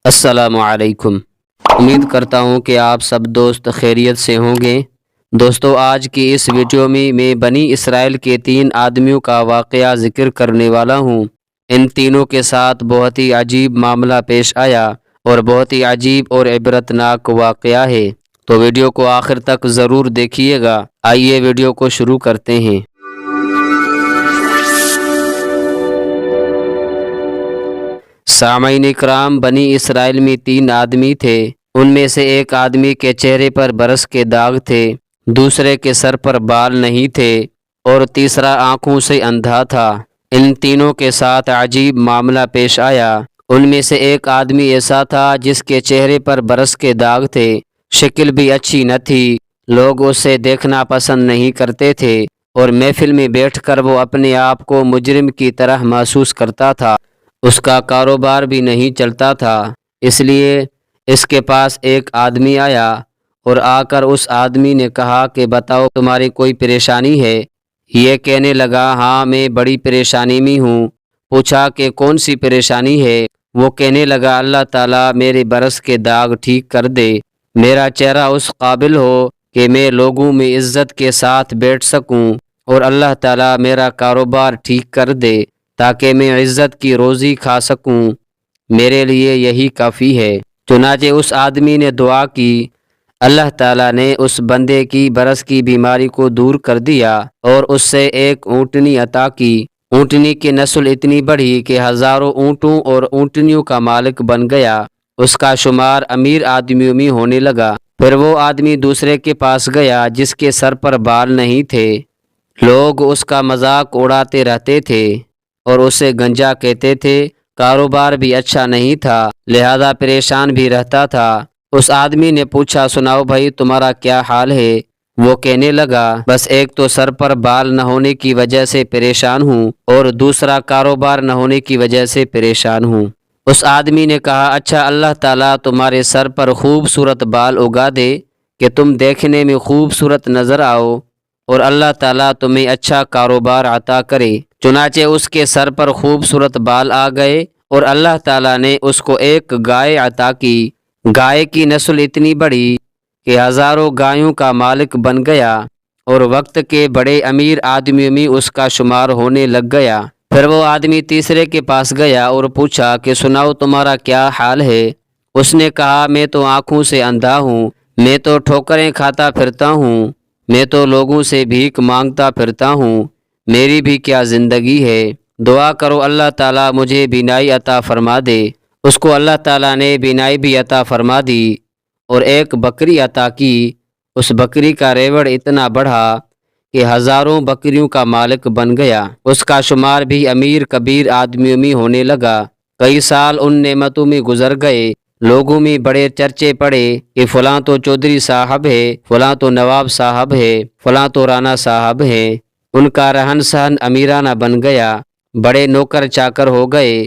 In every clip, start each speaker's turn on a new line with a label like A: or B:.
A: السلام علیکم۔ امید کرتا ہوں کہ آپ سب دوست خیریت سے ہوں گے۔ دوستو، آج کی اس ویڈیو میں بنی اسرائیل کے 3 آدمیوں کا واقعہ ذکر کرنے والا ہوں۔ ان تینوں کے ساتھ بہت ہی عجیب معاملہ پیش آیا اور بہت ہی عجیب اور عبرتناک واقعہ ہے، تو ویڈیو کو آخر تک ضرور دیکھیے گا۔ آئیے ویڈیو کو شروع کرتے ہیں۔ سامعین اکرام، بنی اسرائیل میں 3 آدمی تھے۔ ان میں سے ایک آدمی کے چہرے پر برس کے داغ تھے، دوسرے کے سر پر بال نہیں تھے اور تیسرا آنکھوں سے اندھا تھا۔ ان تینوں کے ساتھ عجیب معاملہ پیش آیا۔ ان میں سے ایک آدمی ایسا تھا جس کے چہرے پر برس کے داغ تھے، شکل بھی اچھی نہ تھی، لوگ اسے دیکھنا پسند نہیں کرتے تھے اور محفل میں بیٹھ کر وہ اپنے آپ کو مجرم کی طرح محسوس کرتا تھا۔ اس کا کاروبار بھی نہیں چلتا تھا، اس لیے اس کے پاس ایک آدمی آیا اور آ کر اس آدمی نے کہا کہ بتاؤ، تمہاری کوئی پریشانی ہے؟ یہ کہنے لگا، ہاں میں بڑی پریشانی میں ہوں۔ پوچھا کہ کون سی پریشانی ہے؟ وہ کہنے لگا، اللہ تعالیٰ میرے برس کے داغ ٹھیک کر دے، میرا چہرہ اس قابل ہو کہ میں لوگوں میں عزت کے ساتھ بیٹھ سکوں، اور اللہ تعالیٰ میرا کاروبار ٹھیک کر دے تاکہ میں عزت کی روزی کھا سکوں، میرے لیے یہی کافی ہے۔ چنانچہ اس آدمی نے دعا کی، اللہ تعالیٰ نے اس بندے کی برس کی بیماری کو دور کر دیا اور اس سے ایک اونٹنی عطا کی۔ اونٹنی کی نسل اتنی بڑھی کہ ہزاروں اونٹوں اور اونٹنیوں کا مالک بن گیا۔ اس کا شمار امیر آدمیوں میں ہونے لگا۔ پھر وہ آدمی دوسرے کے پاس گیا جس کے سر پر بال نہیں تھے۔ لوگ اس کا مذاق اڑاتے رہتے تھے اور اسے گنجا کہتے تھے۔ کاروبار بھی اچھا نہیں تھا، لہذا پریشان بھی رہتا تھا۔ اس آدمی نے پوچھا، سناؤ بھائی، تمہارا کیا حال ہے؟ وہ کہنے لگا، بس ایک تو سر پر بال نہ ہونے کی وجہ سے پریشان ہوں اور دوسرا کاروبار نہ ہونے کی وجہ سے پریشان ہوں۔ اس آدمی نے کہا، اچھا اللہ تعالیٰ تمہارے سر پر خوبصورت بال اگا دے کہ تم دیکھنے میں خوبصورت نظر آؤ اور اللہ تعالیٰ تمہیں اچھا کاروبار عطا کرے۔ چنانچہ اس کے سر پر خوبصورت بال آ گئے اور اللہ تعالیٰ نے اس کو ایک گائے عطا کی۔ گائے کی نسل اتنی بڑی کہ ہزاروں گایوں کا مالک بن گیا اور وقت کے بڑے امیر آدمیوں میں اس کا شمار ہونے لگ گیا۔ پھر وہ آدمی تیسرے کے پاس گیا اور پوچھا کہ سناؤ تمہارا کیا حال ہے؟ اس نے کہا، میں تو آنکھوں سے اندھا ہوں، میں تو ٹھوکریں کھاتا پھرتا ہوں، میں تو لوگوں سے بھیک مانگتا پھرتا ہوں، میری بھی کیا زندگی ہے؟ دعا کرو اللہ تعالیٰ مجھے بینائی عطا فرما دے۔ اس کو اللہ تعالیٰ نے بینائی بھی عطا فرما دی اور ایک بکری عطا کی۔ اس بکری کا ریوڑ اتنا بڑھا کہ ہزاروں بکریوں کا مالک بن گیا۔ اس کا شمار بھی امیر کبیر آدمیوں میں ہونے لگا۔ کئی سال ان نعمتوں میں گزر گئے، لوگوں میں بڑے چرچے پڑے کہ فلاں تو چودھری صاحب ہے، فلاں تو نواب صاحب ہے، فلاں تو رانا صاحب ہے۔ ان کا رہن سہن امیرانہ بن گیا، بڑے نوکر چاکر ہو گئے،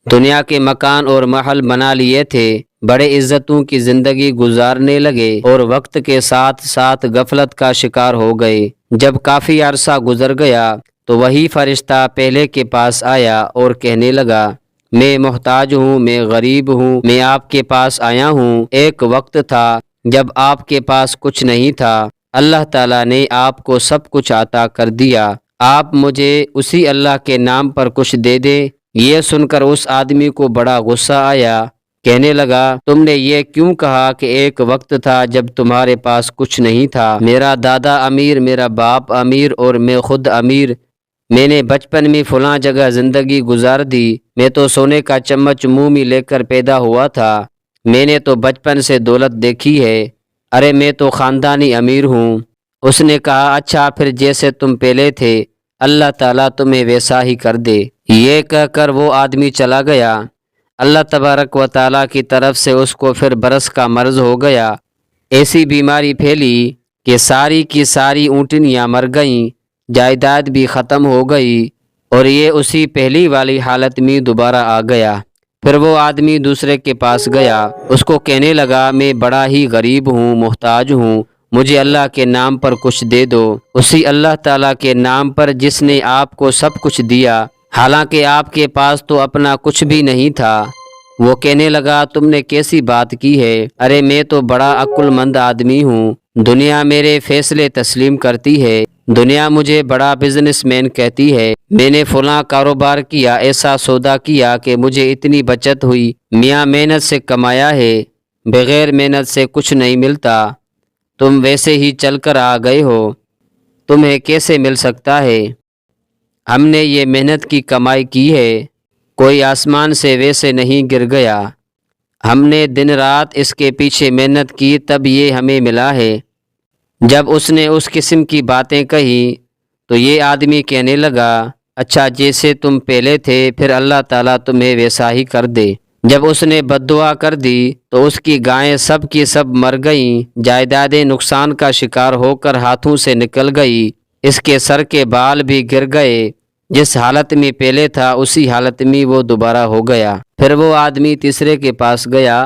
A: دنیا کے مکان اور محل بنا لیے تھے، بڑے عزتوں کی زندگی گزارنے لگے اور وقت کے ساتھ ساتھ غفلت کا شکار ہو گئے۔ جب کافی عرصہ گزر گیا تو وہی فرشتہ پہلے کے پاس آیا اور کہنے لگا، میں محتاج ہوں، میں غریب ہوں، میں آپ کے پاس آیا ہوں۔ ایک وقت تھا جب آپ کے پاس کچھ نہیں تھا، اللہ تعالیٰ نے آپ کو سب کچھ عطا کر دیا، آپ مجھے اسی اللہ کے نام پر کچھ دے دیں۔ یہ سن کر اس آدمی کو بڑا غصہ آیا، کہنے لگا، تم نے یہ کیوں کہا کہ ایک وقت تھا جب تمہارے پاس کچھ نہیں تھا؟ میرا دادا امیر، میرا باپ امیر اور میں خود امیر، میں نے بچپن میں فلاں جگہ زندگی گزار دی، میں تو سونے کا چمچ منہ میں لے کر پیدا ہوا تھا، میں نے تو بچپن سے دولت دیکھی ہے، ارے میں تو خاندانی امیر ہوں۔ اس نے کہا، اچھا پھر جیسے تم پہلے تھے اللہ تعالیٰ تمہیں ویسا ہی کر دے۔ یہ کہہ کر وہ آدمی چلا گیا۔ اللہ تبارک و تعالیٰ کی طرف سے اس کو پھر برس کا مرض ہو گیا، ایسی بیماری پھیلی کہ ساری کی ساری اونٹنیاں مر گئیں، جائیداد بھی ختم ہو گئی اور یہ اسی پہلی والی حالت میں دوبارہ آ گیا۔ پھر وہ آدمی دوسرے کے پاس گیا، اس کو کہنے لگا، میں بڑا ہی غریب ہوں، محتاج ہوں، مجھے اللہ کے نام پر کچھ دے دو، اسی اللہ تعالیٰ کے نام پر جس نے آپ کو سب کچھ دیا، حالانکہ آپ کے پاس تو اپنا کچھ بھی نہیں تھا۔ وہ کہنے لگا تم نے کیسی بات کی ہے؟ ارے میں تو بڑا عقل مند آدمی ہوں، دنیا میرے فیصلے تسلیم کرتی ہے، دنیا مجھے بڑا بزنس مین کہتی ہے، میں نے فلاں کاروبار کیا، ایسا سودا کیا کہ مجھے اتنی بچت ہوئی، میاں محنت سے کمایا ہے، بغیر محنت سے کچھ نہیں ملتا، تم ویسے ہی چل کر آ گئے ہو، تمہیں کیسے مل سکتا ہے؟ ہم نے یہ محنت کی کمائی کی ہے، کوئی آسمان سے ویسے نہیں گر گیا، ہم نے دن رات اس کے پیچھے محنت کی تب یہ ہمیں ملا ہے۔ جب اس نے اس قسم کی باتیں کہی تو یہ آدمی کہنے لگا اچھا جیسے تم پہلے تھے پھر اللہ تعالیٰ تمہیں ویسا ہی کر دے۔ جب اس نے بد دعا کر دی تو اس کی گائیں سب کی سب مر گئیں، جائیدادیں نقصان کا شکار ہو کر ہاتھوں سے نکل گئی، اس کے سر کے بال بھی گر گئے، جس حالت میں پہلے تھا اسی حالت میں وہ دوبارہ ہو گیا۔ پھر وہ آدمی تیسرے کے پاس گیا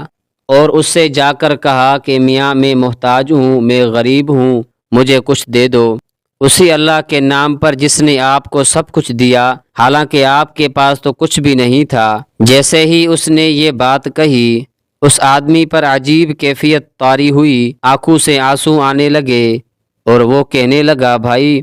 A: اور اس سے جا کر کہا کہ میاں میں محتاج ہوں، میں غریب ہوں، مجھے کچھ دے دو۔ اسی اللہ کے نام پر جس نے آپ کو سب کچھ دیا حالانکہ آپ کے پاس تو کچھ بھی نہیں تھا۔ جیسے ہی اس نے یہ بات کہی اس آدمی پر عجیب کیفیت طاری ہوئی، آنکھوں سے آنسو آنے لگے اور وہ کہنے لگا بھائی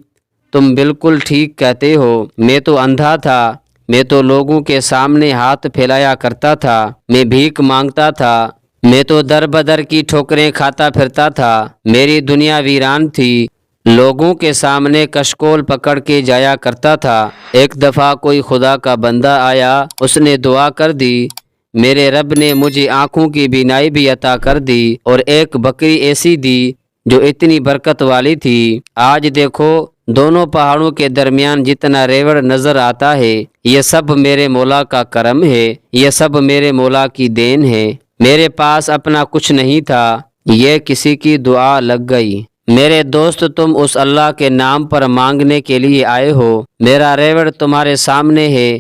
A: تم بالکل ٹھیک کہتے ہو، میں تو اندھا تھا، میں تو لوگوں کے سامنے ہاتھ پھیلایا کرتا تھا، میں بھیک مانگتا تھا، میں تو در بدر کی ٹھوکریں کھاتا پھرتا تھا، میری دنیا ویران تھی، لوگوں کے سامنے کشکول پکڑ کے جایا کرتا تھا۔ ایک دفعہ کوئی خدا کا بندہ آیا، اس نے دعا کر دی، میرے رب نے مجھے آنکھوں کی بینائی بھی عطا کر دی اور ایک بکری ایسی دی جو اتنی برکت والی تھی، آج دیکھو دونوں پہاڑوں کے درمیان جتنا ریوڑ نظر آتا ہے یہ سب میرے مولا کا کرم ہے، یہ سب میرے مولا کی دین ہے، میرے پاس اپنا کچھ نہیں تھا، یہ کسی کی دعا لگ گئی۔ میرے دوست تم اس اللہ کے نام پر مانگنے کے لیے آئے ہو، میرا ریوڑ تمہارے سامنے ہے،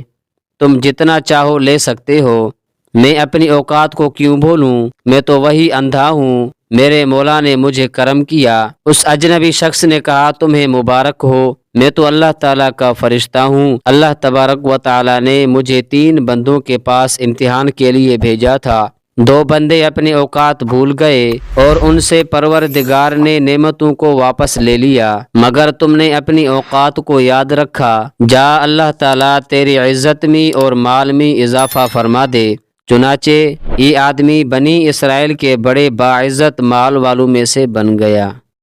A: تم جتنا چاہو لے سکتے ہو، میں اپنی اوقات کو کیوں بھولوں، میں تو وہی اندھا ہوں، میرے مولا نے مجھے کرم کیا۔ اس اجنبی شخص نے کہا تمہیں مبارک ہو، میں تو اللہ تعالیٰ کا فرشتہ ہوں، اللہ تبارک و تعالیٰ نے مجھے 3 بندوں کے پاس امتحان کے لیے بھیجا تھا، 2 بندے اپنے اوقات بھول گئے اور ان سے پروردگار نے نعمتوں کو واپس لے لیا، مگر تم نے اپنی اوقات کو یاد رکھا، جا اللہ تعالیٰ تیری عزت میں اور مال میں اضافہ فرما دے۔ چنانچہ یہ آدمی بنی اسرائیل کے بڑے باعزت مال والوں میں سے بن گیا۔